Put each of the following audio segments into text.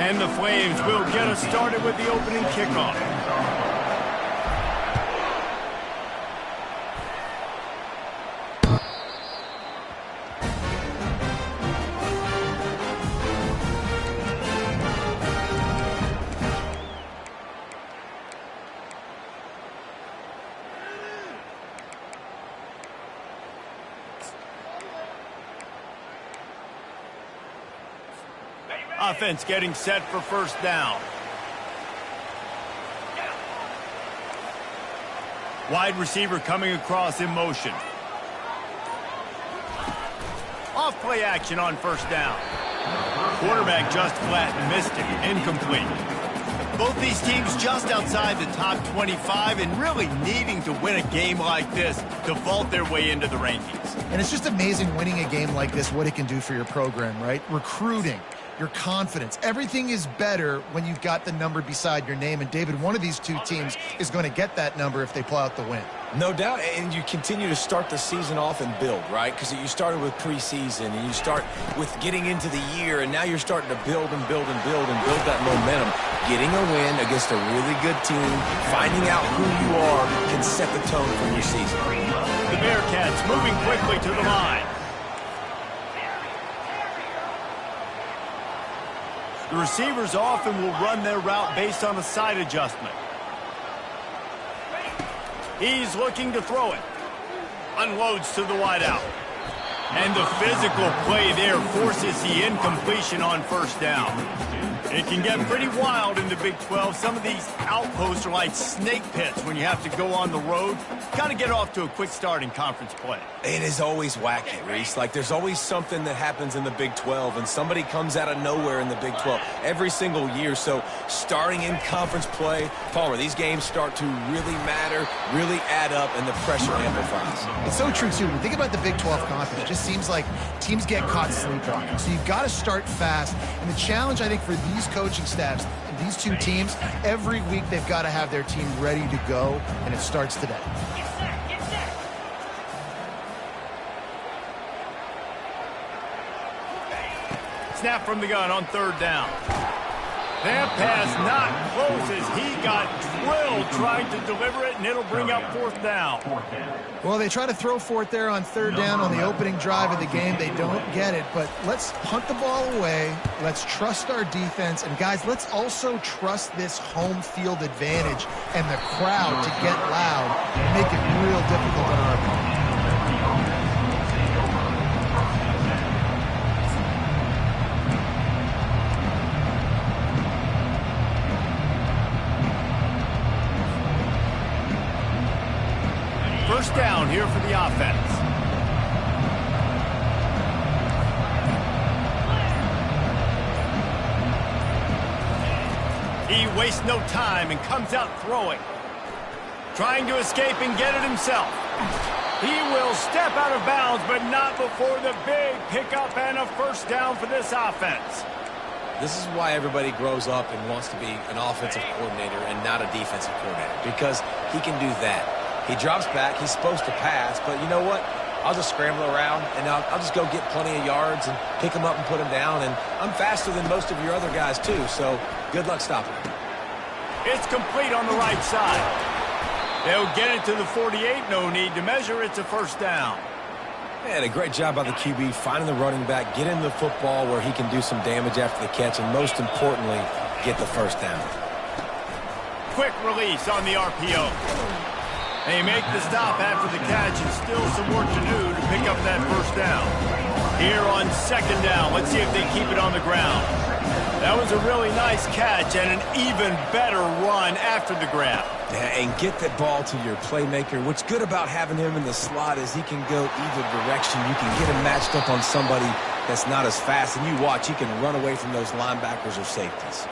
And the Flames will get us started with the opening kickoff. Offense getting set for first down. Wide receiver coming across in motion. Off play action on first down. Quarterback just flat missed it. Incomplete. Both these teams just outside the top 25 and really needing to win a game like this to vault their way into the rankings. And it's just amazing winning a game like this, what it can do for your program, right? Recruiting, your confidence. Everything is better when you've got the number beside your name. And, David, one of these two teams is going to get that number if they pull out the win. No doubt, and you continue to start the season off and build, right? Because you started with preseason, and you start with getting into the year, and now you're starting to build and build and build and build that momentum. Getting a win against a really good team, finding out who you are, can set the tone for your season. The Bearcats moving quickly to the line. The receivers often will run their route based on a side adjustment. He's looking to throw it. Unloads to the wideout. And the physical play there forces the incompletion on first down. It can get pretty wild in the Big 12. Some of these outposts are like snake pits when you have to go on the road. Got to get off to a quick start in conference play. It is always wacky, Reese. Like, there's always something that happens in the Big 12, and somebody comes out of nowhere in the Big 12 every single year. So starting in conference play, Palmer, these games start to really matter, really add up, and the pressure amplifies. It's so true, too. When you think about the Big 12 conference, it just seems like teams get caught sleepwalking. So you've got to start fast. And the challenge, I think, for these coaching staffs, these two teams, every week they've got to have their team ready to go, and it starts today. Snap from the gun on third down. That pass not close as he got drilled trying to deliver it, and it'll bring up fourth down. Well, they try to throw for it there on third down on the opening drive of the game. They don't get it, but let's punt the ball away. Let's trust our defense. And, guys, let's also trust this home field advantage and the crowd to get loud and make it real difficult on our opponent. First down here for the offense. He wastes no time and comes out throwing. Trying to escape and get it himself. He will step out of bounds, but not before the big pickup and a first down for this offense. This is why everybody grows up and wants to be an offensive coordinator and not a defensive coordinator, because he can do that. He drops back. He's supposed to pass, but you know what? I'll just scramble around, and I'll just go get plenty of yards and pick him up and put him down, and I'm faster than most of your other guys, too, so good luck stopping him. It's complete on the right side. They'll get it to the 48. No need to measure. It's a first down. Man, a great job by the QB finding the running back, getting the football where he can do some damage after the catch, and most importantly, get the first down. Quick release on the RPO. They make the stop after the catch, and still some work to do to pick up that first down. Here on second down, let's see if they keep it on the ground. That was a really nice catch and an even better run after the grab. Yeah, and get that ball to your playmaker. What's good about having him in the slot is he can go either direction. You can get him matched up on somebody that's not as fast, and you watch, he can run away from those linebackers or safeties.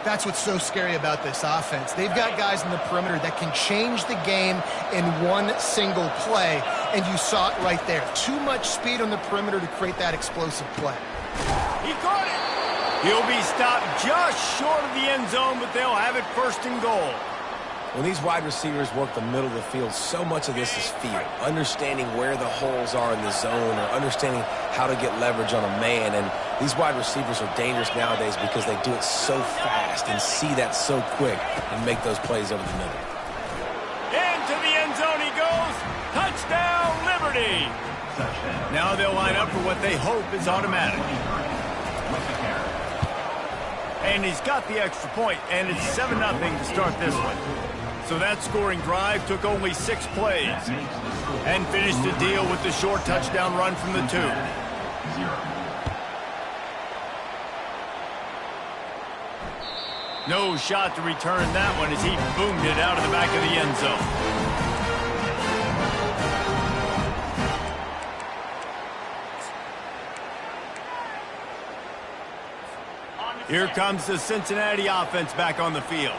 That's what's so scary about this offense. They've got guys in the perimeter that can change the game in one single play, and you saw it right there. Too much speed on the perimeter to create that explosive play. He caught it. He'll be stopped just short of the end zone, but they'll have it first and goal. When these wide receivers work the middle of the field, so much of this is feel. Understanding where the holes are in the zone or understanding how to get leverage on a man. And these wide receivers are dangerous nowadays because they do it so fast and see that so quick and make those plays over the middle. Into the end zone he goes. Touchdown, Liberty. Now they'll line up for what they hope is automatic. And he's got the extra point, and it's 7-0 to start this one. So that scoring drive took only 6 plays and finished the deal with the short touchdown run from the 2. No shot to return that one as he boomed it out of the back of the end zone. Here comes the Cincinnati offense back on the field.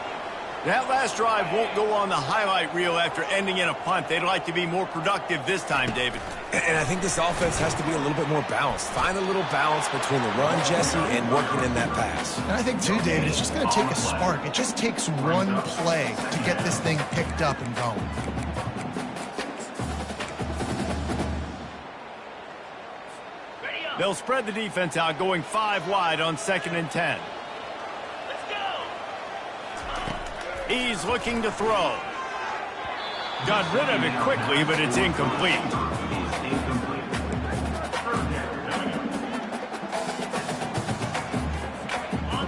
That last drive won't go on the highlight reel after ending in a punt. They'd like to be more productive this time, David. And I think this offense has to be a little bit more balanced. Find a little balance between the run, Jesse, and working in that pass. And I think, too, David, it's just going to take a spark. It just takes one play to get this thing picked up and going. They'll spread the defense out, going 5 wide on 2nd and 10. He's looking to throw. Got rid of it quickly, but it's incomplete.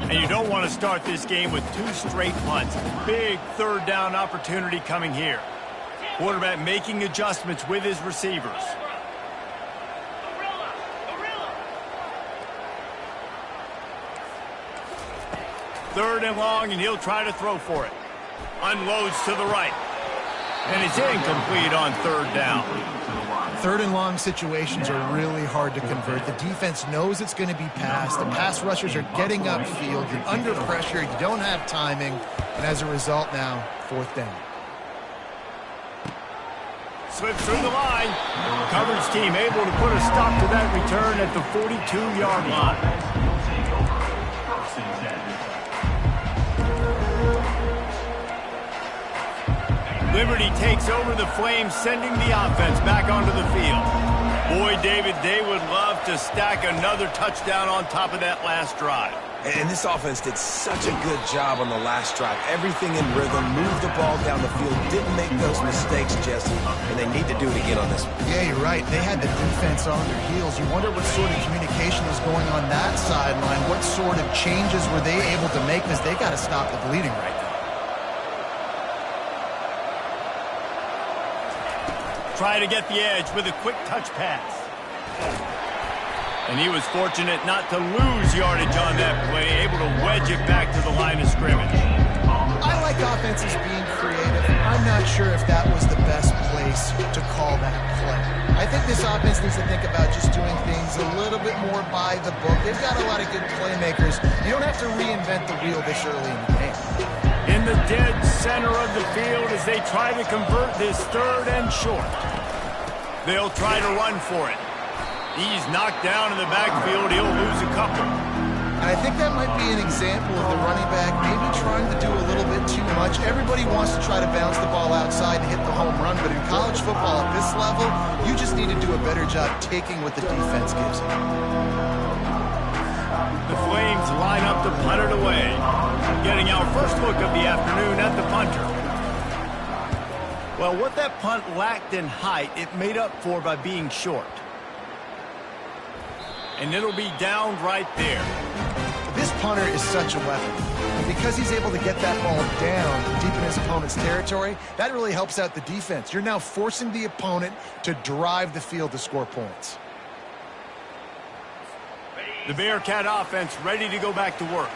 And you don't want to start this game with 2 straight punts. Big 3rd down opportunity coming here. Quarterback making adjustments with his receivers. Third and long, and he'll try to throw for it. Unloads to the right. And it's incomplete on 3rd down. 3rd and long situations are really hard to convert. The defense knows it's going to be passed. The pass rushers are getting upfield. You're under pressure. You don't have timing. And as a result now, 4th down. Slips through the line. Coverage team able to put a stop to that return at the 42-yard line. Liberty takes over the Flames, sending the offense back onto the field. Boy, David, they would love to stack another touchdown on top of that last drive. And this offense did such a good job on the last drive. Everything in rhythm, moved the ball down the field, didn't make those mistakes, Jesse, and they need to do it again on this one. Yeah, you're right. They had the defense on their heels. You wonder what sort of communication was going on that sideline. What sort of changes were they able to make, because they got to stop the bleeding right now. Try to get the edge with a quick touch pass. And he was fortunate not to lose yardage on that play, able to wedge it back to the line of scrimmage. I like offenses being creative. I'm not sure if that was the best place to call that play. I think this offense needs to think about just doing things a little bit more by the book. They've got a lot of good playmakers. You don't have to reinvent the wheel this early in the game. In the dead center of the field as they try to convert this 3rd and short. They'll try to run for it. He's knocked down in the backfield. He'll lose a couple. And I think that might be an example of the running back maybe trying to do a little bit too much. Everybody wants to try to bounce the ball outside and hit the home run, but in college football at this level, you just need to do a better job taking what the defense gives you. The Flames line up to punt it away. Getting our first look of the afternoon at the punter. Well, what that punt lacked in height, it made up for by being short. And it'll be down right there. This punter is such a weapon. And because he's able to get that ball down deep in his opponent's territory, that really helps out the defense. You're now forcing the opponent to drive the field to score points. The Bearcat offense ready to go back to work.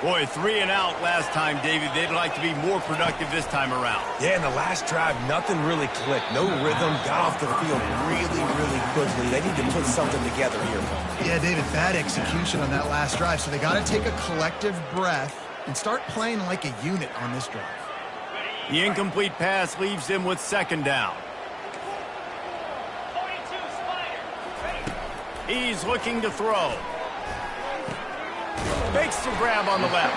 Boy, 3 and out last time, David. They'd like to be more productive this time around. Yeah, in the last drive, nothing really clicked. No rhythm, got off the field really quickly. They need to put something together here. Yeah, David, bad execution on that last drive. So they got to take a collective breath and start playing like a unit on this drive. The incomplete pass leaves them with 2nd down. He's looking to throw. Makes the grab on the left.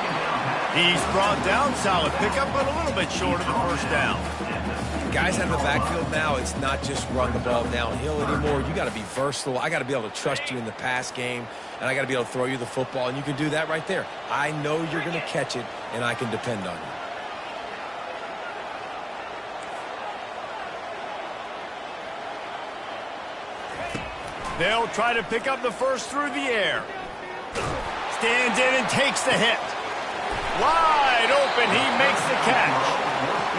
He's brought down, solid pickup, but a little bit short of the first down. Guys out of the backfield now, it's not just run the ball downhill anymore. You got to be versatile. I got to be able to trust you in the pass game, and I got to be able to throw you the football, and you can do that right there. I know you're going to catch it, and I can depend on you. They'll try to pick up the first through the air. Stands in and takes the hit. Wide open, he makes the catch.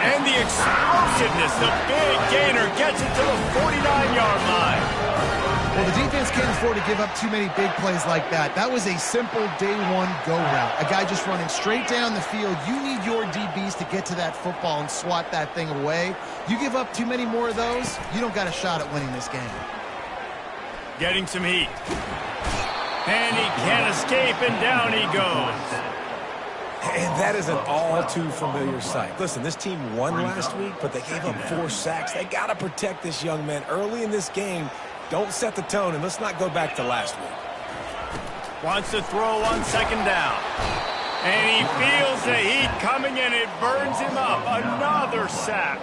And the explosiveness, the big gainer gets it to the 49-yard line. Well, the defense can't afford to give up too many big plays like that. That was a simple day one go route. A guy just running straight down the field. You need your DBs to get to that football and swat that thing away. You give up too many more of those, you don't got a shot at winning this game. Getting some heat. And he can't escape, and down he goes. And that is an all-too-familiar sight. Listen, this team won last week, but they gave up 4 sacks. They got to protect this young man early in this game. Don't set the tone, and let's not go back to last week. Wants to throw on second down. And he feels the heat coming, and it burns him up. Another sack.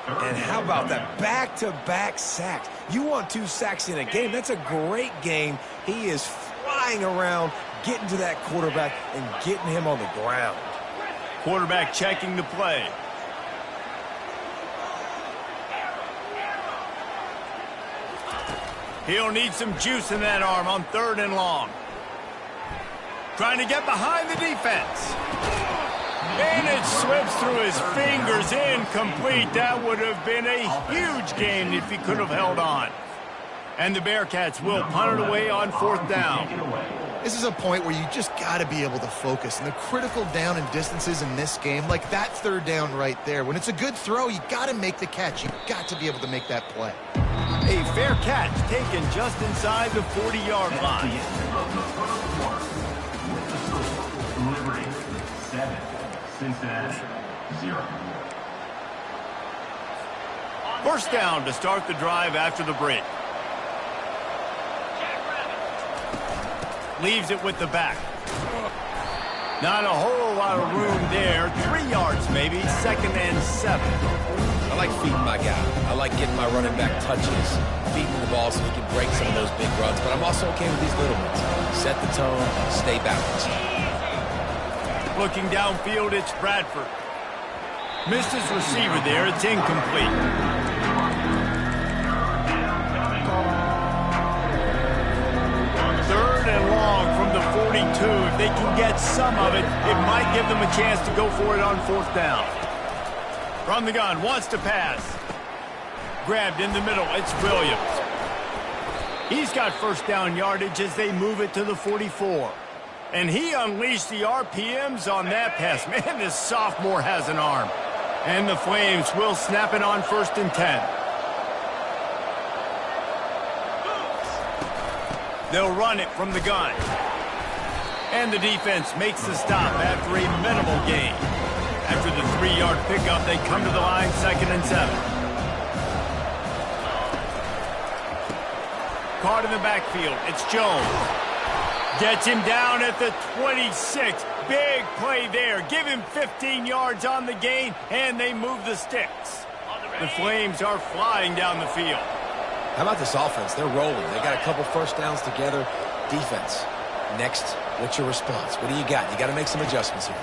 And how about that back-to-back sacks? You want 2 sacks in a game. That's a great game. He is flying around, getting to that quarterback and getting him on the ground. Quarterback checking the play. He'll need some juice in that arm on 3rd and long. Trying to get behind the defense. And it slips through his fingers, incomplete. That would have been a huge gain if he could have held on. And the Bearcats will punt it away on 4th down. This is a point where you just got to be able to focus. And the critical down and distances in this game, like that 3rd down right there, when it's a good throw, you got to make the catch. You got to be able to make that play. A fair catch taken just inside the 40-yard line. Liberty 7, Cincinnati 0. First down to start the drive after the break. Leaves it with the back. Not a whole lot of room there. 3 yards maybe. 2nd and 7. I like feeding my guy. I like getting my running back touches, feeding the ball so he can break some of those big runs. But I'm also okay with these little ones. Set the tone, stay balanced. Looking downfield, it's Bradford. Missed his receiver there. It's incomplete. 3rd and long from the 42. If they can get some of it, it might give them a chance to go for it on 4th down. From the gun, wants to pass. Grabbed in the middle, it's Williams. He's got first down yardage as they move it to the 44. And he unleashed the RPMs on that pass. Man, this sophomore has an arm. And the Flames will snap it on 1st and 10. They'll run it from the gun. And the defense makes the stop after a minimal gain. After the 3-yard pickup, they come to the line 2nd and 7. Caught in the backfield. It's Jones. Gets him down at the 26. Big play there. Give him 15 yards on the gain, and they move the sticks. The Flames are flying down the field. How about this offense? They're rolling. They got a couple first downs together. Defense. Next, what's your response? What do you got? You got to make some adjustments here.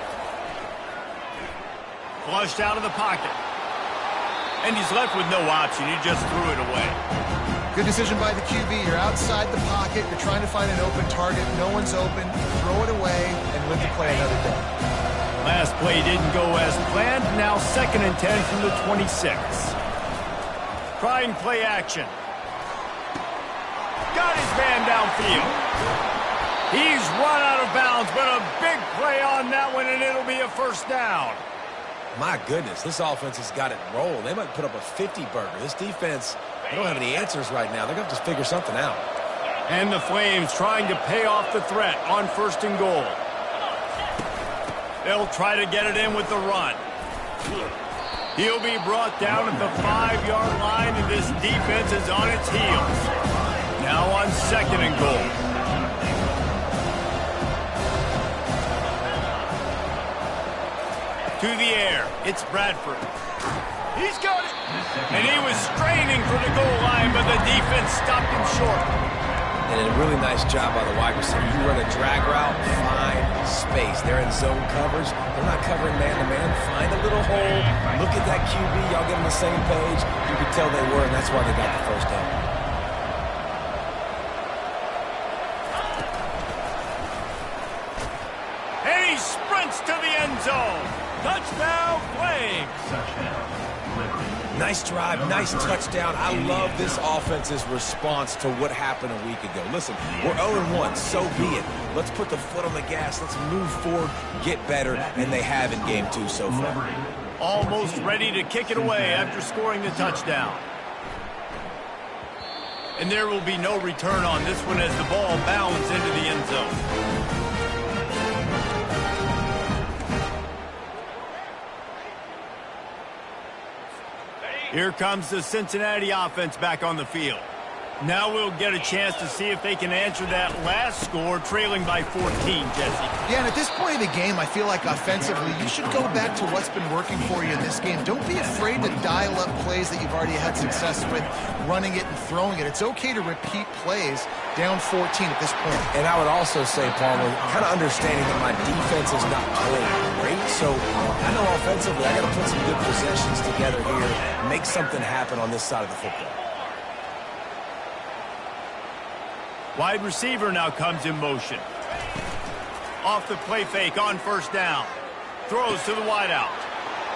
Flushed out of the pocket. And he's left with no option. He just threw it away. Good decision by the QB. You're outside the pocket. You're trying to find an open target. No one's open. Throw it away and live to play another day. Last play didn't go as planned. Now 2nd and 10 from the 26. Trying play action. Got his man downfield. He's run out of bounds, but a big play on that one, and it'll be a first down. My goodness, this offense has got it rolled. They might put up a 50-burger. This defense, they don't have any answers right now. They're going to have to figure something out. And the Flames trying to pay off the threat on 1st and goal. They'll try to get it in with the run. He'll be brought down at the 5-yard line, and this defense is on its heels. Now on 2nd and goal. To the air. It's Bradford. He's got it. And he was straining for the goal line, but the defense stopped him short. And a really nice job by the wide receiver. You run a drag route, find space. They're in zone coverage. They're not covering man-to-man. Find a little hole. Look at that QB. Y'all get on the same page. You could tell they were, and that's why they got the first down. And he sprints to the end zone. Touchdown, Flames. Touchdown, Liberty. Nice drive, nice touchdown. I love this offense's response to what happened a week ago. Listen, we're 0-1, so be it. Let's put the foot on the gas. Let's move forward, get better, and they have in game 2 so far. Almost ready to kick it away after scoring the touchdown. And there will be no return on this one as the ball bounds into the end zone. Here comes the Cincinnati offense back on the field. Now we'll get a chance to see if they can answer that last score, trailing by 14, Jesse. Yeah, and at this point of the game, I feel like offensively, you should go back to what's been working for you in this game. Don't be afraid to dial up plays that you've already had success with, running it and throwing it. It's okay to repeat plays down 14 at this point. And I would also say, Palmer, kind of understanding that my defense is not playing great, so I know offensively I got to put some good possessions together here, make something happen on this side of the football. Wide receiver now comes in motion. Off the play fake on first down. Throws to the wideout.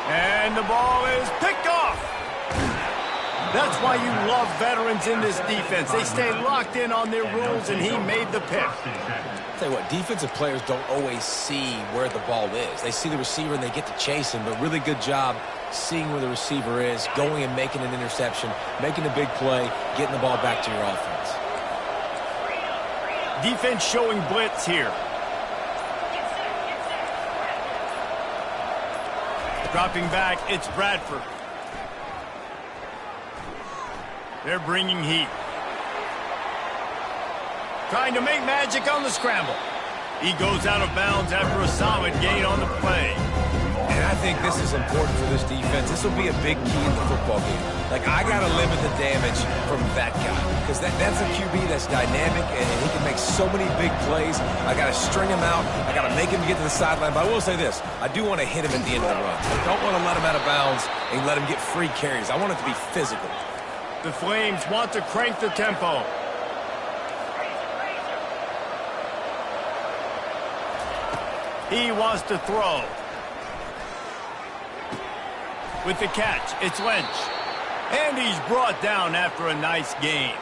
And the ball is picked off. That's why you love veterans in this defense. They stay locked in on their rules, and he made the pick. I'll tell you what, defensive players don't always see where the ball is. They see the receiver and they get to chase him, but really good job seeing where the receiver is, going and making an interception, making a big play, getting the ball back to your offense. Defense showing blitz here. Dropping back, it's Bradford. They're bringing heat. Trying to make magic on the scramble. He goes out of bounds after a solid gain on the play. And I think this is important for this defense. This will be a big key in the football game. Like, I got to limit the damage from that guy. Because that's a QB that's dynamic, and he can make so many big plays. I got to string him out. I got to make him get to the sideline. But I will say this. I do want to hit him at the end of the run. I don't want to let him out of bounds and let him get free carries. I want it to be physical. The Flames want to crank the tempo. He wants to throw. With the catch, it's Lynch. And he's brought down after a nice gain.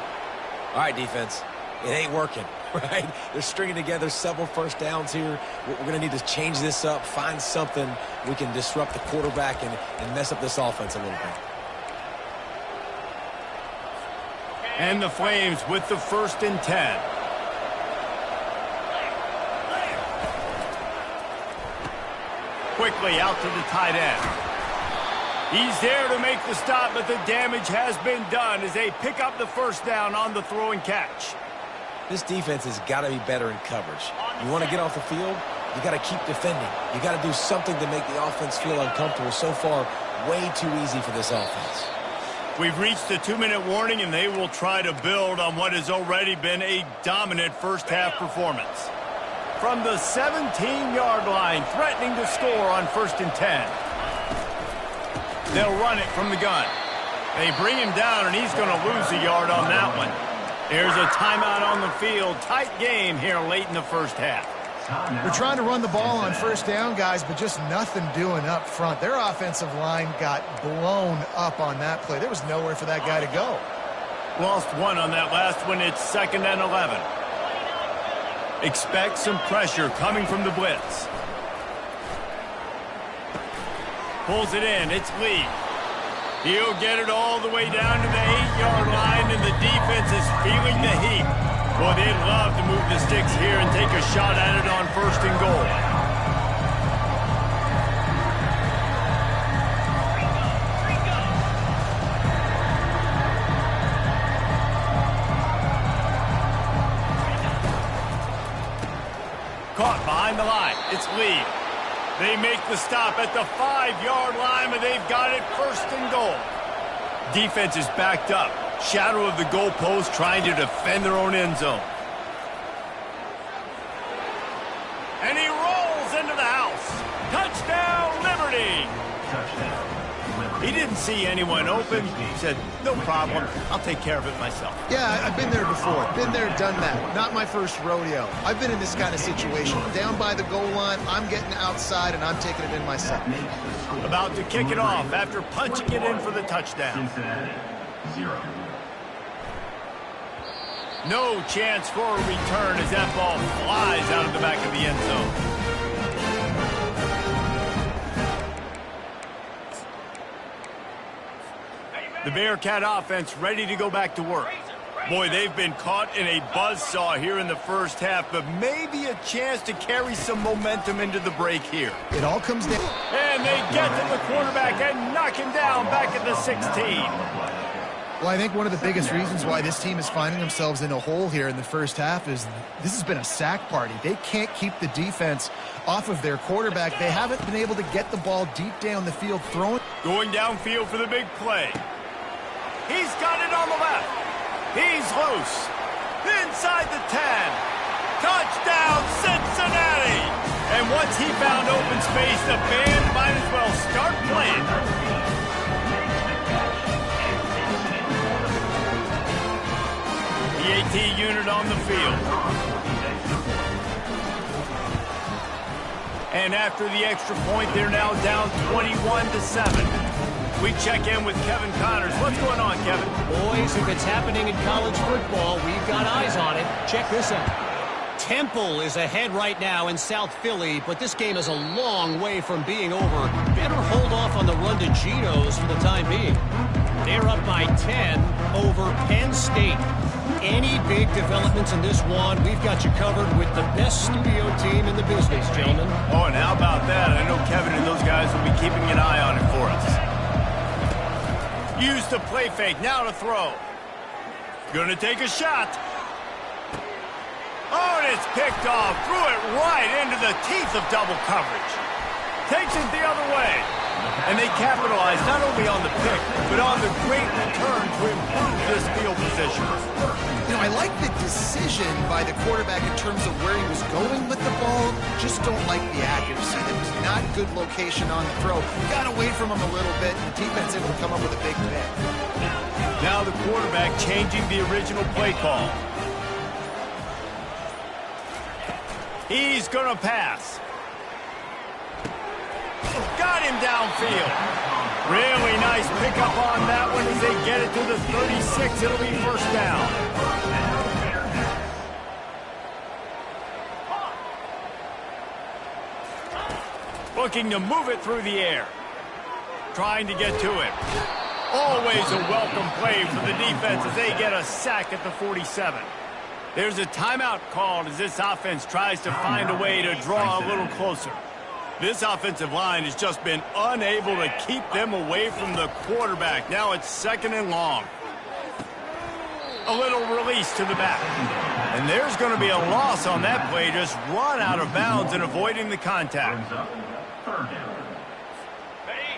All right, defense. It ain't working, right? They're stringing together several first downs here. We're going to need to change this up, find something we can disrupt the quarterback and mess up this offense a little bit. And the Flames with the 1st and 10. Quickly out to the tight end. He's there to make the stop, but the damage has been done as they pick up the first down on the throw and catch. This defense has got to be better in coverage. You want to get off the field, you got to keep defending. You got to do something to make the offense feel uncomfortable. So far, way too easy for this offense. We've reached the 2-minute warning, and they will try to build on what has already been a dominant first-half performance. From the 17-yard line, threatening to score on 1st and 10. They'll run it from the gun. They bring him down, and he's going to lose a yard on that one. There's a timeout on the field. Tight game here late in the first half. We're trying to run the ball on first down, guys, but just nothing doing up front. Their offensive line got blown up on that play. There was nowhere for that guy to go. Lost one on that last one. It's 2nd and 11. Expect some pressure coming from the blitz. Pulls it in. It's Lee. He'll get it all the way down to the 8-yard line, and the defense is feeling the heat. Boy, they'd love to move the sticks here and take a shot at it on 1st and goal. Caught behind the line. It's Lee. They make the stop at the 5-yard line, but they've got it first and goal. Defense is backed up. Shadow of the goalpost trying to defend their own end zone. And he rolls into the house. Touchdown, Liberty! Touchdown. He didn't see anyone open. He said, no problem. I'll take care of it myself. Yeah, I've been there before. Been there, done that. Not my first rodeo. I've been in this kind of situation. Down by the goal line, I'm getting outside, and I'm taking it in myself. About to kick it off after punching it in for the touchdown. Cincinnati, 0. No chance for a return as that ball flies out of the back of the end zone. The Bearcat offense ready to go back to work. Boy, they've been caught in a buzzsaw here in the first half, but maybe a chance to carry some momentum into the break here. It all comes down. And they get to the quarterback and knock him down back at the 16. Well, I think one of the biggest reasons why this team is finding themselves in a hole here in the first half is this has been a sack party. They can't keep the defense off of their quarterback. They haven't been able to get the ball deep down the field throwing. Going downfield for the big play. He's got it on the left. He's loose. Inside the 10. Touchdown, Cincinnati! And once he found open space, the band might as well start playing. The AT unit on the field. And after the extra point, they're now down 21-7. We check in with Kevin Connors. What's going on, Kevin? Boys, if it's happening in college football, we've got eyes on it. Check this out. Temple is ahead right now in South Philly, but this game is a long way from being over. Better hold off on the run to Geno's for the time being. They're up by 10 over Penn State. Any big developments in this one, we've got you covered with the best studio team in the business, gentlemen. Oh, and how about that? I know Kevin and those guys will be keeping an eye on it for us. Use the play fake, now to throw. Gonna take a shot. Oh, and it's picked off. Threw it right into the teeth of double coverage. Takes it the other way. And they capitalize not only on the pick, but on the great return to improve this field position. You know, I like the decision by the quarterback in terms of where he was going with the ball. Just don't like the accuracy. There was not good location on the throw. Got away from him a little bit, and the defense able to come up with a big pick. Now the quarterback changing the original play call. He's going to pass. Got him downfield. Really nice pickup on that one as they get it to the 36. It'll be first down. Looking to move it through the air. Trying to get to it. Always a welcome play for the defense as they get a sack at the 47. There's a timeout called as this offense tries to find a way to draw a little closer. This offensive line has just been unable to keep them away from the quarterback. Now it's second and long. A little release to the back. And there's going to be a loss on that play. Just run out of bounds and avoiding the contact.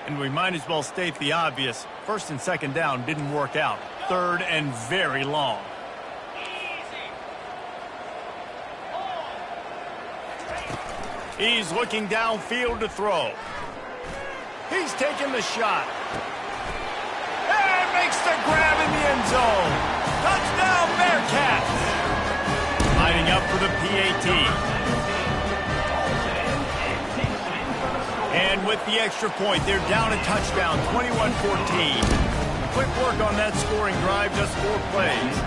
And we might as well state the obvious. First and second down didn't work out. Third and very long. He's looking downfield to throw. He's taking the shot. And makes the grab in the end zone. Touchdown, Bearcats. Lining up for the PAT. And with the extra point, they're down a touchdown, 21-14. Quick work on that scoring drive, just 4 plays.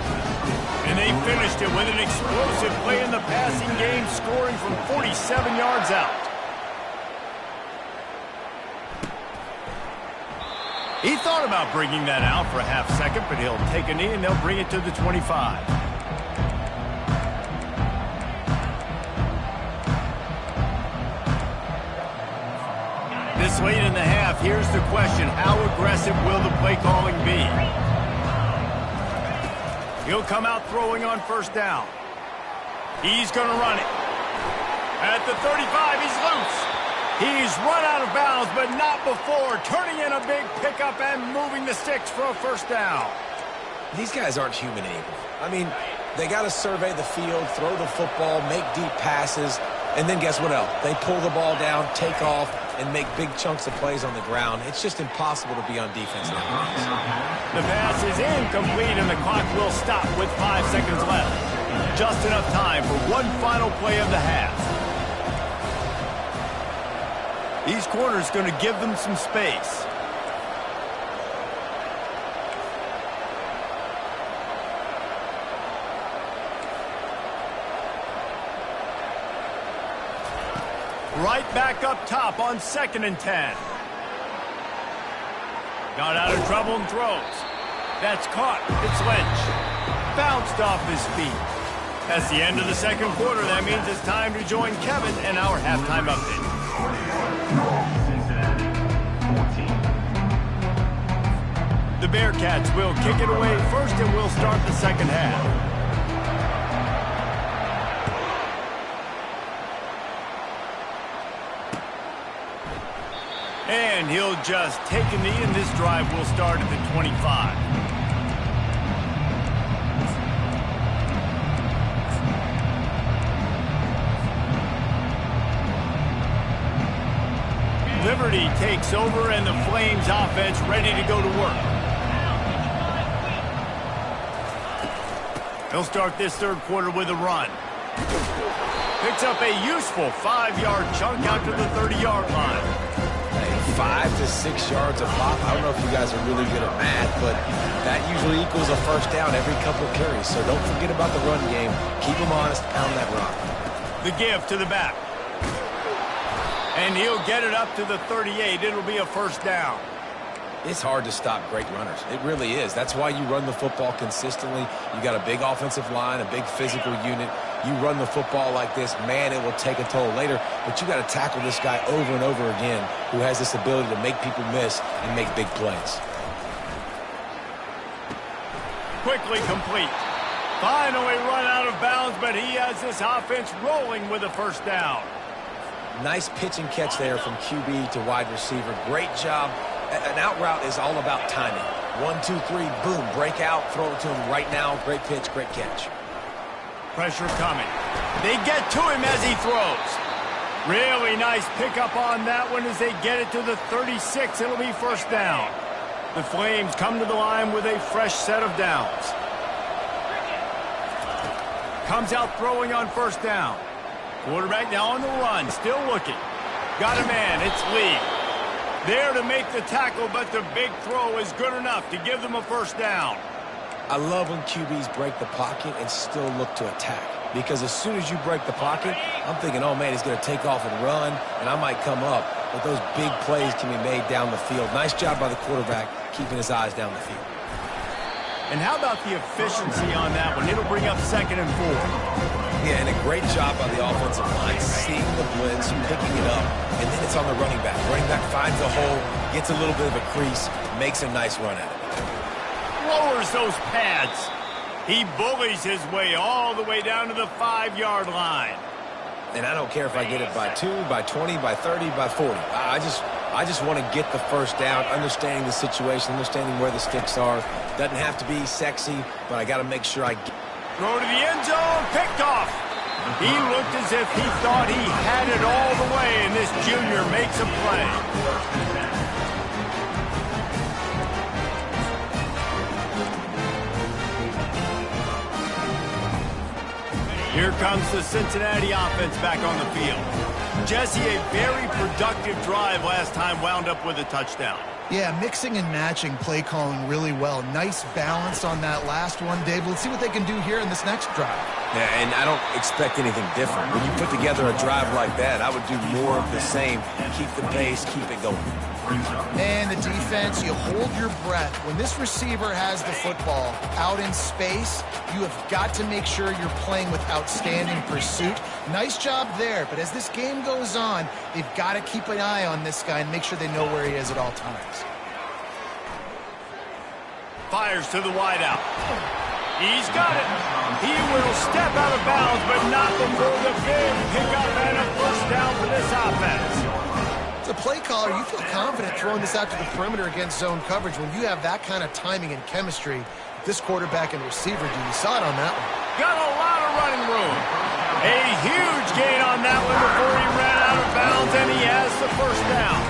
And they finished it with an explosive play in the passing game, scoring from 47 yards out. He thought about bringing that out for a half second, but he'll take a knee and they'll bring it to the 25. This late in the half, here's the question. How aggressive will the play calling be? He'll come out throwing on first down. He's going to run it. At the 35, he's loose. He's run out of bounds, but not before. Turning in a big pickup and moving the sticks for a first down. These guys aren't human anymore. I mean, they got to survey the field, throw the football, make deep passes, and then guess what else? They pull the ball down, take off, and make big chunks of plays on the ground. It's just impossible to be on defense nowadays. The pass is incomplete, and the clock will stop with 5 seconds left. Just enough time for one final play of the half. These corners going to give them some space. Right back up top on 2nd and 10. Got out of trouble and throws. That's caught. It's Lynch. Bounced off his feet. That's the end of the second quarter. That means it's time to join Kevin and our halftime update. The Bearcats will kick it away first, and we'll start the second half. And he'll just take a knee, and this drive will start at the 25. Liberty takes over, and the Flames offense ready to go to work. He'll start this third quarter with a run. Picks up a useful 5-yard chunk out to the 30-yard line. 5 to 6 yards a pop. I don't know if you guys are really good at math, but that usually equals a first down every couple of carries. So don't forget about the run game. Keep them honest, pound that rock. The give to the back. And he'll get it up to the 38. It'll be a first down. It's hard to stop great runners. It really is. That's why you run the football consistently. You got a big offensive line, a big physical unit. You run the football like this, man, it will take a toll later. But you got to tackle this guy over and over again who has this ability to make people miss and make big plays. Quickly complete. Finally run out of bounds, but he has this offense rolling with a first down. Nice pitch and catch there from QB to wide receiver. Great job. An out route is all about timing. 1, 2, 3, boom, break out, throw it to him right now. Great pitch, great catch. Pressure coming. They get to him as he throws. Really nice pickup on that one as they get it to the 36. It'll be first down. The Flames come to the line with a fresh set of downs. Comes out throwing on first down. Quarterback now on the run, still looking. Got a man, it's Lee. There to make the tackle, but the big throw is good enough to give them a first down. I love when QBs break the pocket and still look to attack. Because as soon as you break the pocket, I'm thinking, oh, man, he's going to take off and run, and I might come up. But those big plays can be made down the field. Nice job by the quarterback keeping his eyes down the field. And how about the efficiency on that one? It'll bring up 2nd and 4. Yeah, and a great job by the offensive line, seeing the blitz, picking it up, and then it's on the running back. Running back finds a hole, gets a little bit of a crease, makes a nice run at it. Lowers those pads. He bullies his way all the way down to the 5-yard line. And I don't care if I get it by 2, by 20, by 30, by 40. I just want to get the first down, understanding the situation, understanding where the sticks are. Doesn't have to be sexy, but I got to make sure I get. Throw to the end zone, picked off. He looked as if he thought he had it all the way, and this junior makes a play. Here comes the Cincinnati offense back on the field. Jesse, a very productive drive last time, wound up with a touchdown. Yeah, mixing and matching play calling really well. Nice balance on that last one, Dave. Let's see what they can do here in this next drive. Yeah, and I don't expect anything different. When you put together a drive like that, I would do more of the same. Keep the pace, keep it going. And the defense, you hold your breath. When this receiver has the football out in space, you have got to make sure you're playing with outstanding pursuit. Nice job there, but as this game goes on, they've got to keep an eye on this guy and make sure they know where he is at all times. Fires to the wideout. He's got it. He will step out of bounds, but not before the big pickup and a first down for this offense. a play caller, you feel confident throwing this out to the perimeter against zone coverage when you have that kind of timing and chemistry. This quarterback and receiver do. You saw it on that one. Got a lot of running room. A huge gain on that one before he ran out of bounds, and he has the first down.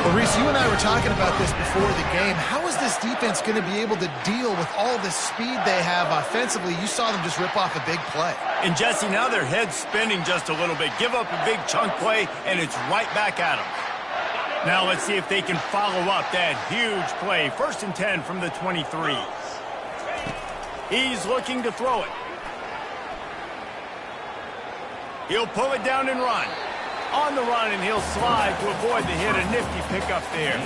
Well, Reese, you and I were talking about this before the game. How is this defense going to be able to deal with all the speed they have offensively? You saw them just rip off a big play. And, Jesse, now their head's spinning just a little bit. Give up a big chunk play, and it's right back at them. Now let's see if they can follow up that huge play. 1st and 10 from the 23. He's looking to throw it. He'll pull it down and run. On the run, and he'll slide to avoid the hit. A nifty pickup there.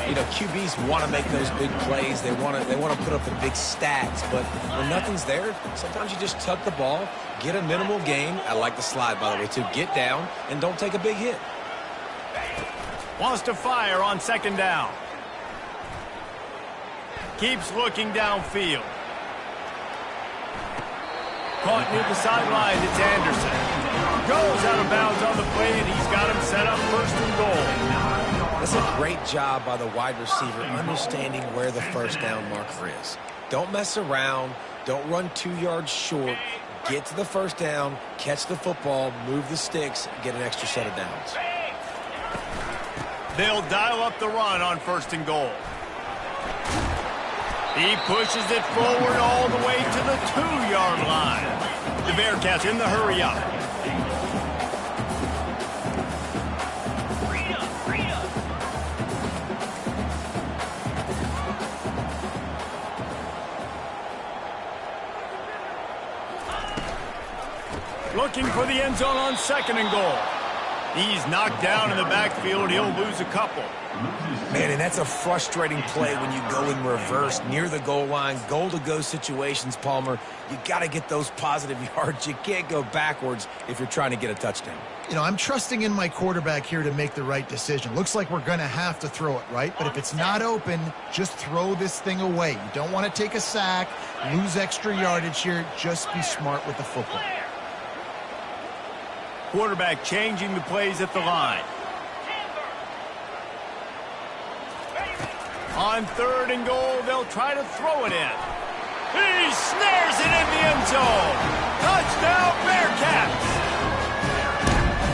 You know, QBs want to make those big plays. They want to put up the big stats. But when nothing's there, sometimes you just tuck the ball, get a minimal gain. I like the slide, by the way, too. Get down and don't take a big hit. Wants to fire on 2nd down. Keeps looking downfield. Caught near the sideline, it's Anderson. Goes out of bounds on the play, and he's got him set up 1st and goal. That's a great job by the wide receiver understanding where the 1st down marker is. Don't mess around. Don't run 2 yards short. Get to the 1st down, catch the football, move the sticks, get an extra set of downs. They'll dial up the run on 1st and goal. He pushes it forward all the way to the 2-yard line. The Bearcats in the hurry up. Looking for the end zone on 2nd and goal. He's knocked down in the backfield. He'll lose a couple. Man, and that's a frustrating play when you go in reverse near the goal line. Goal-to-go situations, Palmer. You got to get those positive yards. You can't go backwards if you're trying to get a touchdown. You know, I'm trusting in my quarterback here to make the right decision. Looks like we're going to have to throw it, right? But if it's not open, just throw this thing away. You don't want to take a sack, lose extra yardage here. Just be smart with the football. Quarterback changing the plays at the line. On 3rd and goal, they'll try to throw it in. He snares it in the end zone. Touchdown, Bearcats.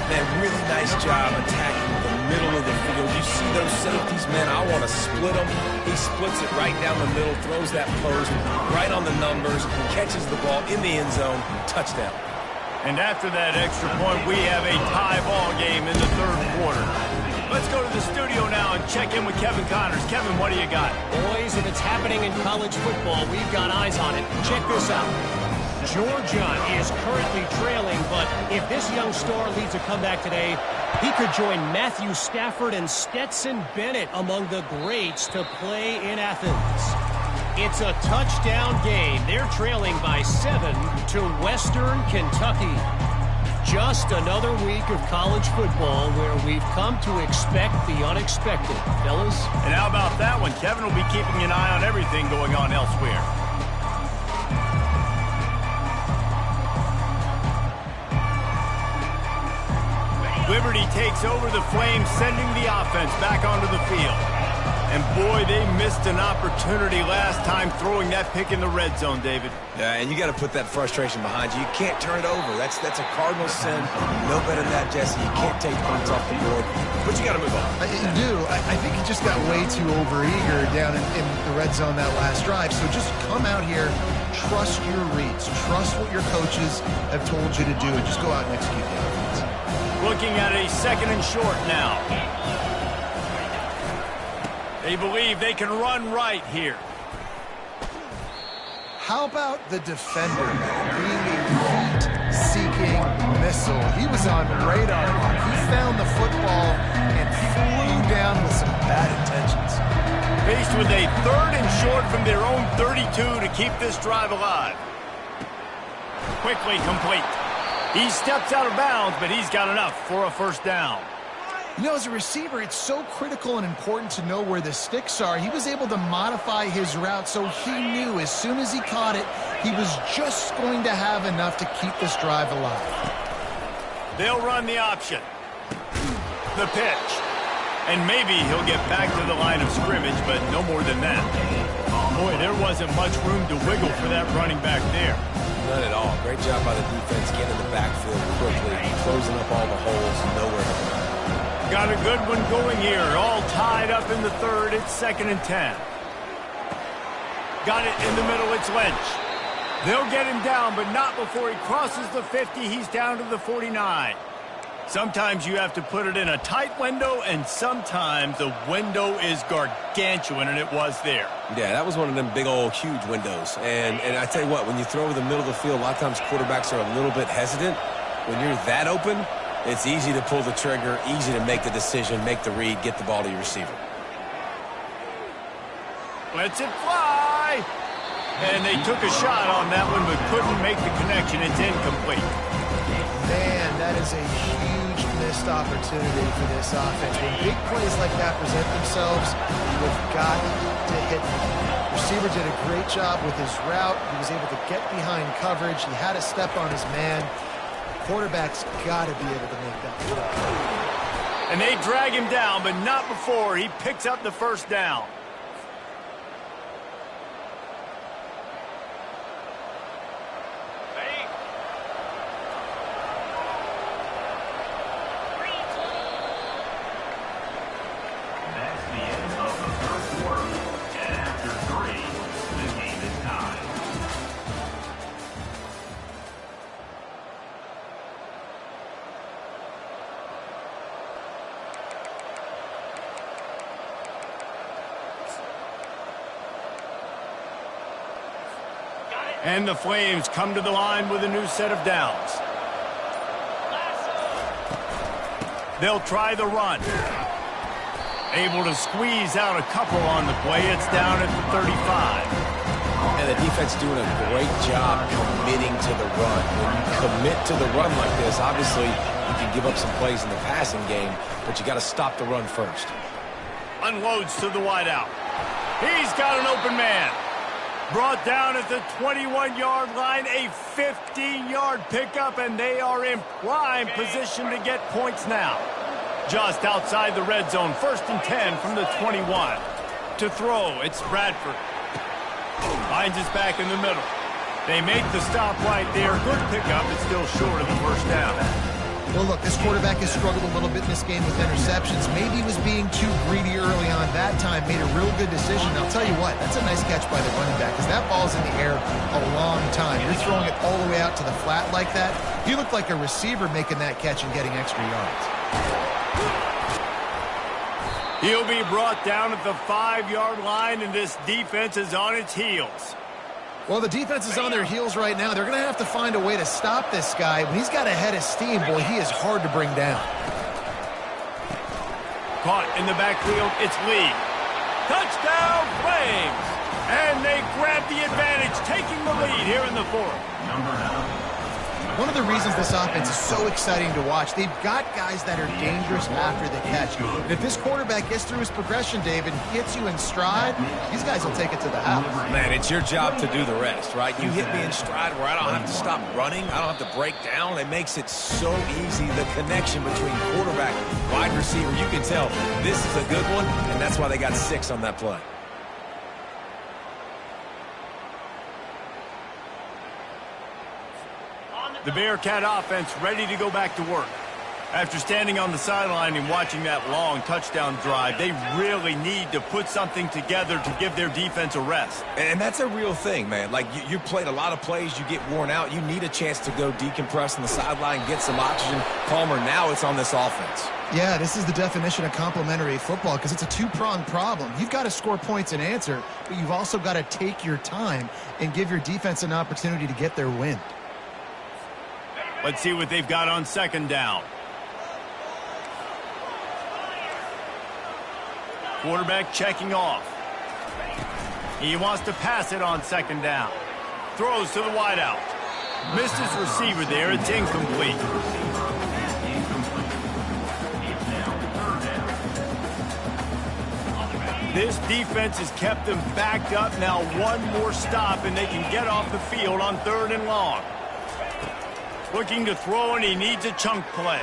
Man, really nice job attacking the middle of the field. You see those safeties, man, I want to split them. He splits it right down the middle, throws that post right on the numbers, catches the ball in the end zone. Touchdown. And after that extra point, we have a tie ball game in the 3rd quarter. Let's go to the studio now and check in with Kevin Connors. Kevin, what do you got? Boys, if it's happening in college football, we've got eyes on it. Check this out. Georgia is currently trailing, but if this young star leads a comeback today, he could join Matthew Stafford and Stetson Bennett among the greats to play in Athens. It's a touchdown game. They're trailing by 7 to Western Kentucky. Just another week of college football where we've come to expect the unexpected, fellas. And how about that one? Kevin will be keeping an eye on everything going on elsewhere. Liberty takes over the Flames, sending the offense back onto the field. And, boy, they missed an opportunity last time throwing that pick in the red zone, David. Yeah, and you got to put that frustration behind you. You can't turn it over. That's a cardinal sin. No better than that, Jesse. You can't take points off the board. But you got to move on. You do. I think he just got way too overeager down in the red zone that last drive. So just come out here, trust your reads, trust what your coaches have told you to do, and just go out and execute the offense. Looking at a 2nd and short now. They believe they can run right here. How about the defender being a heat-seeking missile? He was on radar. He found the football and flew down with some bad intentions. Faced with a 3rd and short from their own 32 to keep this drive alive. Quickly complete. He steps out of bounds, but he's got enough for a 1st down. You know, as a receiver, it's so critical and important to know where the sticks are. He was able to modify his route, so he knew as soon as he caught it, he was just going to have enough to keep this drive alive. They'll run the option. The the pitch. And maybe he'll get back to the line of scrimmage, but no more than that. Boy, there wasn't much room to wiggle for that running back there. None at all. Great job by the defense getting in the backfield quickly, closing up all the holes, nowhere to go. Got a good one going here. All tied up in the third. It's 2nd and 10. Got it in the middle. It's Lynch. They'll get him down, but not before he crosses the 50. He's down to the 49. Sometimes you have to put it in a tight window, and sometimes the window is gargantuan, and it was there. Yeah, that was one of them big old huge windows. And I tell you what, when you throw over the middle of the field, a lot of times quarterbacks are a little bit hesitant. When you're that open, it's easy to pull the trigger, easy to make the decision, make the read, get the ball to your receiver. Lets it fly. And they took a shot on that one, but couldn't make the connection. It's incomplete. Man, that is a huge missed opportunity for this offense. When big plays like that present themselves, you've got to hit them. Receiver did a great job with his route. He was able to get behind coverage. He had a step on his man. Quarterback's got to be able to make that play. And they drag him down, but not before he picks up the first down. That's the end of the first quarter. And after 3, the game is tied. And the Flames come to the line with a new set of downs. They'll try the run. Able to squeeze out a couple on the play. It's down at the 35. And the defense doing a great job committing to the run. When you commit to the run like this, obviously you can give up some plays in the passing game, but you got to stop the run first. Unloads to the wideout. He's got an open man. Brought down at the 21-yard line, a 15-yard pickup, and they are in prime position to get points now. Just outside the red zone, 1st and 10 from the 21. To throw, it's Bradford. Finds his back in the middle. They make the stop right there. Good pickup, it's still short of the first down. Well, look, this quarterback has struggled a little bit in this game with interceptions. Maybe he was being too greedy early on. That time made a real good decision. I'll tell you what, that's a nice catch by the running back because that ball's in the air a long time. You're throwing it all the way out to the flat like that. You look like a receiver making that catch and getting extra yards. He'll be brought down at the 5-yard line, and this defense is on its heels. Well, the defense is on their heels right now. They're going to have to find a way to stop this guy. When he's got a head of steam, boy, he is hard to bring down. Caught in the backfield, it's Lee. Touchdown, Flames! And they grab the advantage, taking the lead here in the 4th. Number 9. One of the reasons this offense is so exciting to watch, they've got guys that are dangerous after the catch. And if this quarterback gets through his progression, David, gets you in stride, these guys will take it to the house. Man, it's your job to do the rest, right? You hit me in stride where I don't have to stop running. I don't have to break down. It makes it so easy, the connection between quarterback, wide receiver. You can tell this is a good one, and that's why they got 6 on that play. The Bearcat offense ready to go back to work. After standing on the sideline and watching that long touchdown drive, they really need to put something together to give their defense a rest. And that's a real thing, man. Like, you played a lot of plays, you get worn out. You need a chance to go decompress on the sideline, get some oxygen. Palmer, now it's on this offense. Yeah, this is the definition of complementary football because it's a two-pronged problem. You've got to score points and answer, but you've also got to take your time and give your defense an opportunity to get their wind. Let's see what they've got on 2nd down. Quarterback checking off. He wants to pass it on 2nd down. Throws to the wideout. Missed his receiver there. It's incomplete. This defense has kept them backed up. Now one more stop and they can get off the field on 3rd and long. Looking to throw, and he needs a chunk play.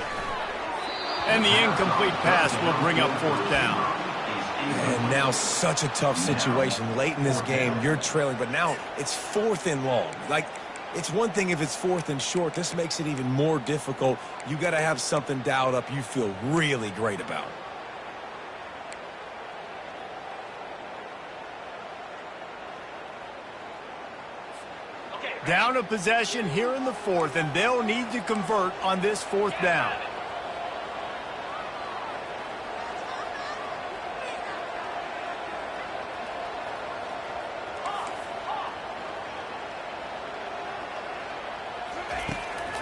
And the incomplete pass will bring up 4th down. And now such a tough situation. Late in this game, you're trailing, but now it's 4th and long. Like, it's one thing if it's 4th and short. This makes it even more difficult. You got to have something dialed up you feel really great about. Down a possession here in the 4th, and they'll need to convert on this 4th down.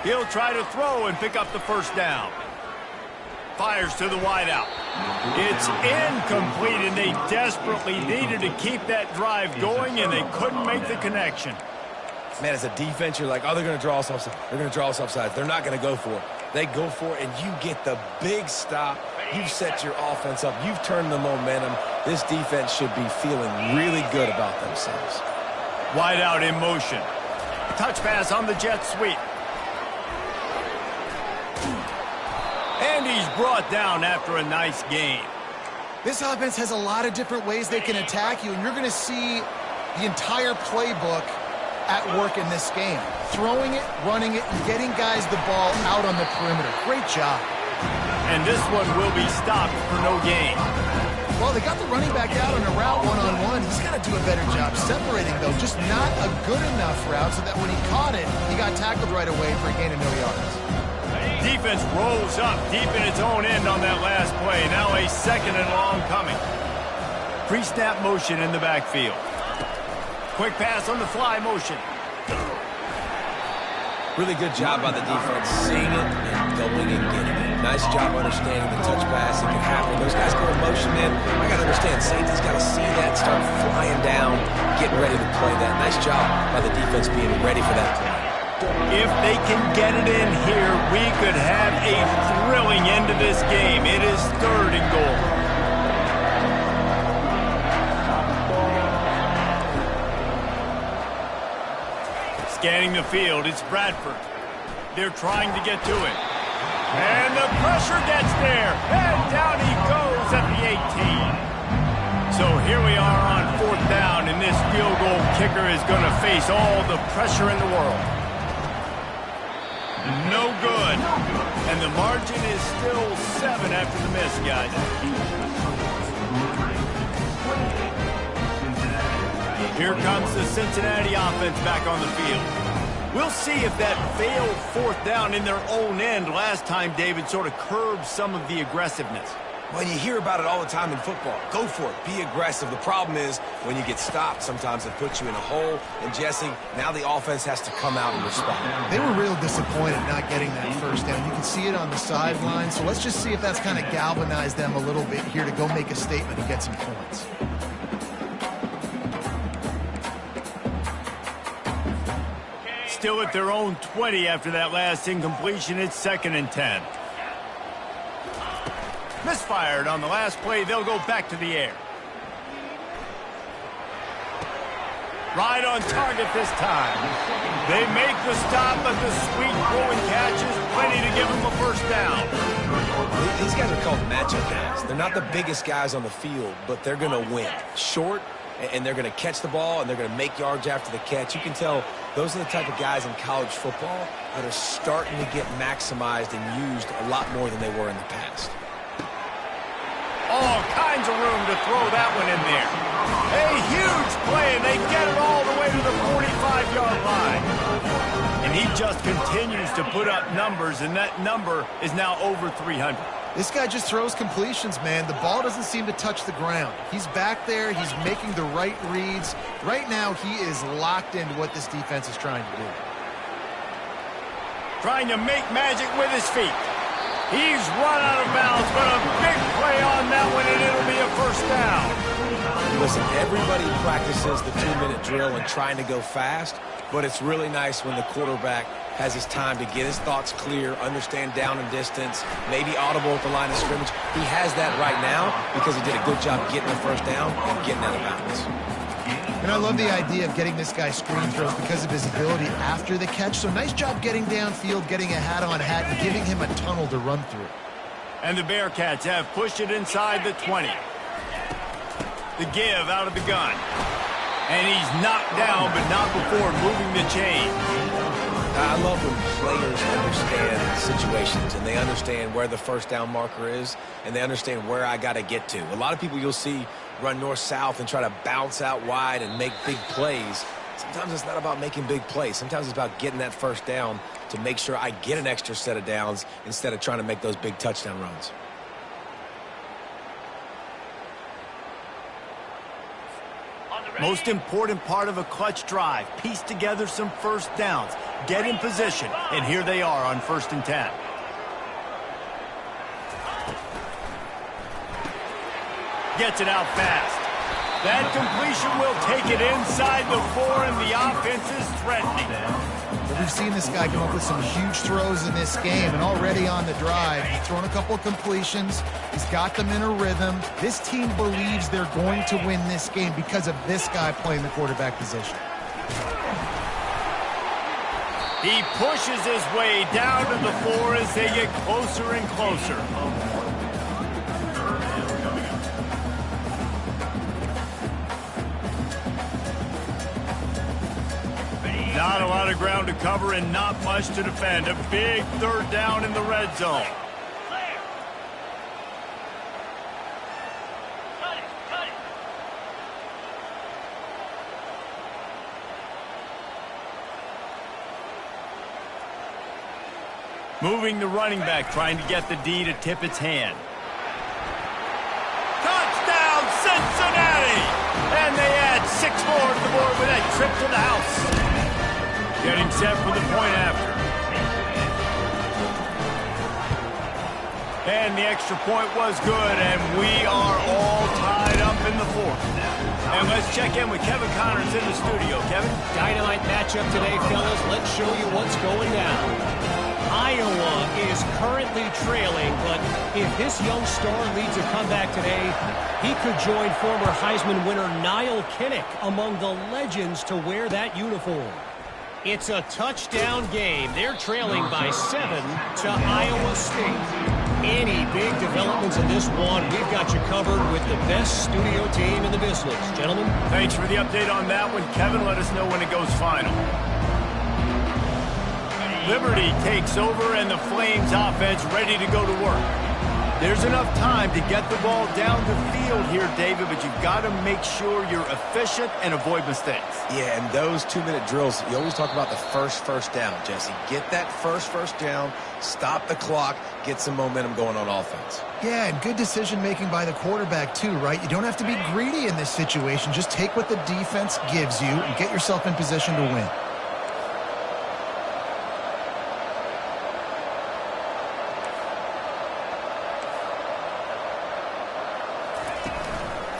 He'll try to throw and pick up the 1st down. Fires to the wideout. It's incomplete, and they desperately needed to keep that drive going, and they couldn't make the connection. Man, as a defense, you're like, oh, they're going to draw us offside. They're going to draw us offside. They're not going to go for it. They go for it, and you get the big stop. You've set your offense up. You've turned the momentum. This defense should be feeling really good about themselves. Wideout in motion. Touch pass on the jet sweep. And he's brought down after a nice gain. This offense has a lot of different ways they can attack you, and you're going to see the entire playbook at work in this game. Throwing it, running it, and getting guys the ball out on the perimeter. Great job. And this one will be stopped for no gain. Well, they got the running back out on a route one-on-one. He's got to do a better job separating, though. Just not a good enough route so that when he caught it, he got tackled right away for a gain of no yards. Defense rolls up deep in its own end on that last play. Now a 2nd and long coming. Pre-snap motion in the backfield. Quick pass on the fly motion. Really good job by the defense, seeing it and going and getting it. Nice job understanding the touch pass. It can happen. Those guys go in motion, man. I got to understand, safety's got to see that, start flying down, getting ready to play that. Nice job by the defense being ready for that play. If they can get it in here, we could have a thrilling end to this game. It is 3rd and goal. Scanning the field, it's Bradford. They're trying to get to it. And the pressure gets there. And down he goes at the 18. So here we are on 4th down, and this field goal kicker is going to face all the pressure in the world. No good. And the margin is still 7 after the miss, guys. Here comes the Cincinnati offense back on the field. We'll see if that failed 4th down in their own end last time, David, sort of curbed some of the aggressiveness. Well, you hear about it all the time in football. Go for it. Be aggressive. The problem is when you get stopped, sometimes it puts you in a hole. And, Jesse, now the offense has to come out and respond. They were real disappointed not getting that 1st down. You can see it on the sideline. So let's just see if that's kind of galvanized them a little bit here to go make a statement and get some points. Still at their own 20 after that last incompletion. It's 2nd and 10. Misfired on the last play. They'll go back to the air. Right on target this time. They make the stop, but the sweet throwing catch is plenty to give them a 1st down. These guys are called matchup guys. They're not the biggest guys on the field, but they're going to win. Short, and they're going to catch the ball, and they're going to make yards after the catch. You can tell those are the type of guys in college football that are starting to get maximized and used a lot more than they were in the past. All kinds of room to throw that one in there. A huge play, and they get it all the way to the 45-yard line. And he just continues to put up numbers, and that number is now over 300. This guy just throws completions, man. The ball doesn't seem to touch the ground. He's back there. He's making the right reads. Right now, he is locked into what this defense is trying to do. Trying to make magic with his feet. He's run out of bounds, but a big play on that one, and it'll be a 1st down. Listen, everybody practices the 2-minute drill and trying to go fast, but it's really nice when the quarterback has his time to get his thoughts clear, understand down and distance, maybe audible at the line of scrimmage. He has that right now because he did a good job getting the 1st down and getting out of bounds. And I love the idea of getting this guy screen throws because of his ability after the catch. So nice job getting downfield, getting a hat-on-hat, and giving him a tunnel to run through. And the Bearcats have pushed it inside the 20. The give out of the gun. And he's knocked down, but not before moving the chain. I love when players understand situations and they understand where the first down marker is and they understand where I got to get to. A lot of people you'll see run north-south and try to bounce out wide and make big plays. Sometimes it's not about making big plays. Sometimes it's about getting that first down to make sure I get an extra set of downs instead of trying to make those big touchdown runs. Most important part of a clutch drive, piece together some first downs, get in position, and here they are on 1st and 10. Gets it out fast. That completion will take it inside the 4, and the offense is threatening. But we've seen this guy come up with some huge throws in this game, and already on the drive, he's thrown a couple of completions. He's got them in a rhythm. This team believes they're going to win this game because of this guy playing the quarterback position. He pushes his way down to the 4 as they get closer and closer. Not a lot of ground to cover and not much to defend. A big 3rd down in the red zone. Moving the running back, trying to get the D to tip its hand. Touchdown, Cincinnati! And they add 6 more to the board with that trip to the house. Getting set for the point after. And the extra point was good, and we are all tied up in the 4th. And let's check in with Kevin Connors in the studio. Kevin? Dynamite matchup today, fellas. Let's show you what's going down. Iowa is currently trailing, but if this young star leads a comeback today, he could join former Heisman winner Niall Kinnick among the legends to wear that uniform. It's a touchdown game. They're trailing by 7 to Iowa State. Any big developments in this one, we've got you covered with the best studio team in the business. Gentlemen? Thanks for the update on that one. Kevin, let us know when it goes final. Liberty takes over, and the Flames offense ready to go to work. There's enough time to get the ball down the field here, David, but you've got to make sure you're efficient and avoid mistakes. Yeah, and those 2-minute drills, you always talk about the first down, Jesse. Get that first down, stop the clock, get some momentum going on offense. Yeah, and good decision-making by the quarterback, too, right? You don't have to be greedy in this situation. Just take what the defense gives you and get yourself in position to win.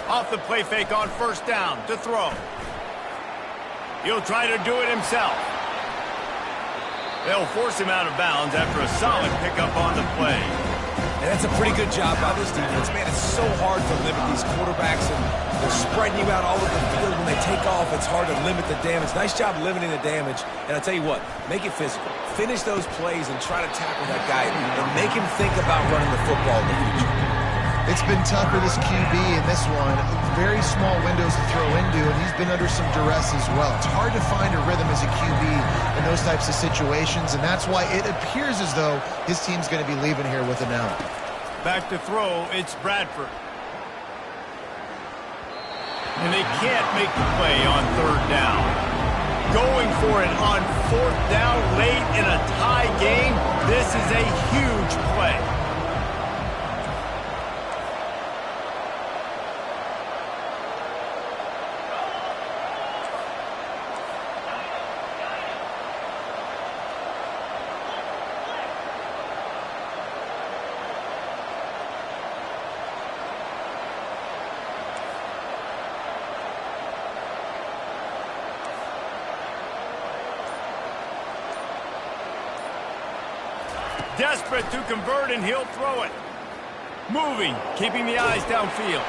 Off the play fake on 1st down to throw. He'll try to do it himself. They'll force him out of bounds after a solid pickup on the play. And that's a pretty good job by this defense. Man, it's so hard to limit these quarterbacks, and they're spreading you out all over the field. When they take off, it's hard to limit the damage. Nice job limiting the damage. And I'll tell you what, make it physical. Finish those plays and try to tackle that guy and make him think about running the football in the future. It's been tough for this QB in this one. Very small windows to throw into, and he's been under some duress as well. It's hard to find a rhythm as a QB in those types of situations, and that's why it appears as though his team's going to be leaving here with an out. Back to throw, it's Bradford. And they can't make the play on 3rd down. Going for it on 4th down late in a tie game, this is a huge play. Desperate to convert, and he'll throw it. Moving, keeping the eyes downfield.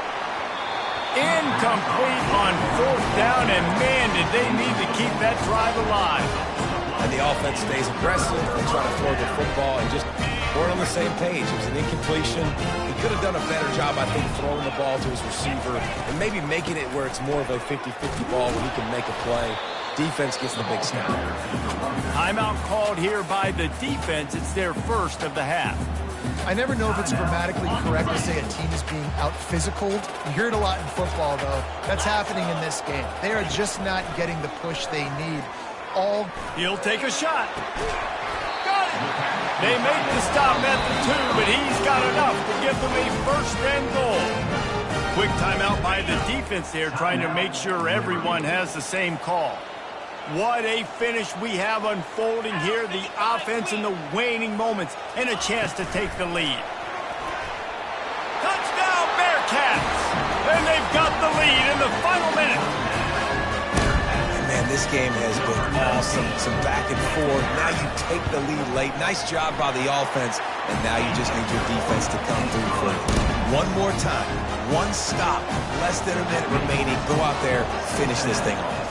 Incomplete on 4th down, and man, did they need to keep that drive alive. And the offense stays aggressive. They try to throw the football and just weren't on the same page. It was an incompletion. He could have done a better job, I think, throwing the ball to his receiver and maybe making it where it's more of a 50-50 ball where he can make a play. Defense gets the big stop. Timeout called here by the defense. It's their first of the half. I never know if it's grammatically correct to say a team is being out-physicaled. You hear it a lot in football, though. That's happening in this game. They are just not getting the push they need. He'll take a shot. Got it. They make the stop at the 2, but he's got enough to give them a first and goal. Quick timeout by the defense there, trying to make sure everyone has the same call. What a finish we have unfolding here. The offense in the waning moments and a chance to take the lead. Touchdown, Bearcats! And they've got the lead in the final minute. Man, this game has been awesome. Some back and forth. Now you take the lead late. Nice job by the offense. And now you just need your defense to come through for you. One more time. One stop. Less than a minute remaining. Go out there, finish this thing off.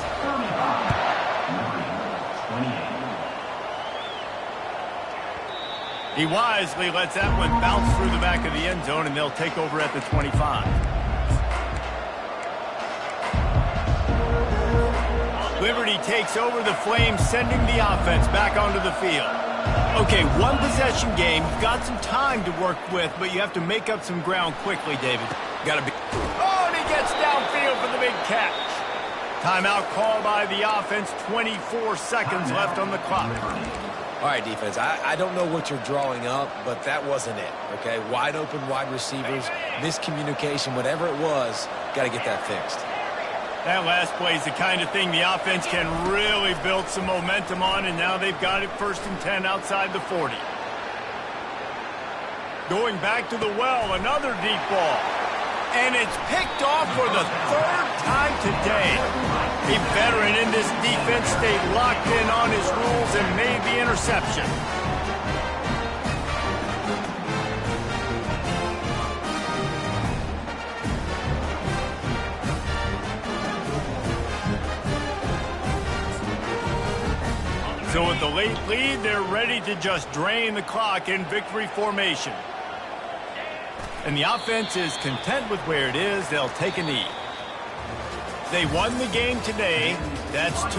He wisely lets that one bounce through the back of the end zone, and they'll take over at the 25. Liberty takes over the Flames, sending the offense back onto the field. Okay, one possession game. You've got some time to work with, but you have to make up some ground quickly, David. Got to be. Oh, and he gets downfield for the big catch. Timeout called by the offense. 24 seconds left on the clock. All right, defense, I don't know what you're drawing up, but that wasn't it, okay? Wide open wide receivers, miscommunication, whatever it was, got to get that fixed. That last play is the kind of thing the offense can really build some momentum on, and now they've got it 1st and 10 outside the 40. Going back to the well, another deep ball. And it's picked off for the 3rd time today. A veteran in this defense stayed locked in on his rules and made the interception. So with the late lead, they're ready to just drain the clock in victory formation. And the offense is content with where it is. They'll take a knee. They won the game today. That's 2.